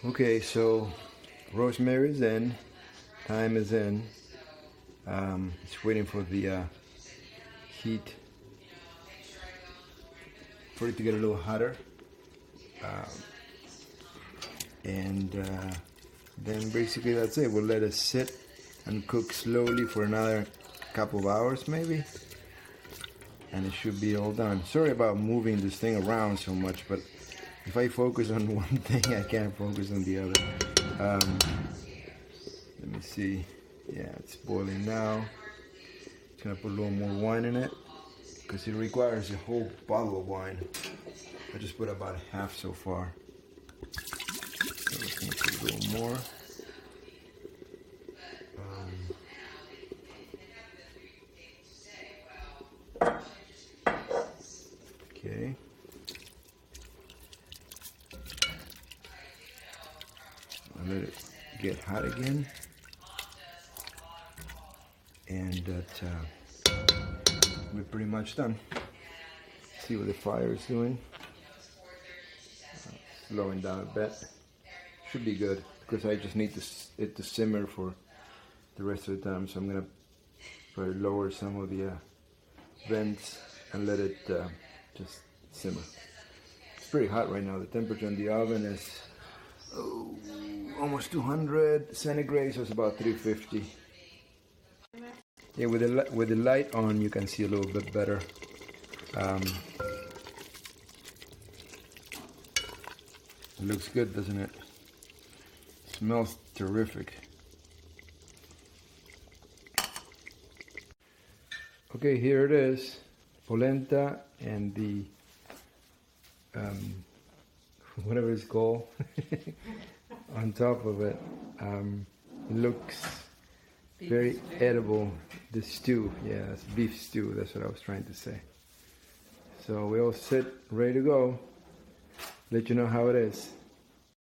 Okay, so rosemary's in, thyme is in. It's waiting for the heat for it to get a little hotter, and then basically that's it. We'll let it sit and cook slowly for another couple of hours maybe, and it should be all done. Sorry about moving this thing around so much, but if I focus on one thing, I can't focus on the other. Let me see. Yeah, it's boiling now. Just gonna put a little more wine in it because it requires a whole bottle of wine. I just put about half so far. So we're gonna put a little more. Okay. I'll let it get hot again. And we're pretty much done. See what the fire is doing. Slowing down a bit. Should be good because I just need it to simmer for the rest of the time. So I'm gonna probably lower some of the vents and let it just simmer. It's pretty hot right now. The temperature in the oven is almost 200 centigrade, so it's about 350. Yeah, with the light on, you can see a little bit better. It looks good, doesn't it? Smells terrific. Okay, here it is. Polenta and the whatever it's called on top of it. It looks very edible. The stew, yeah, it's beef stew. That's what I was trying to say. So we all sit ready to go. Let you know how it is.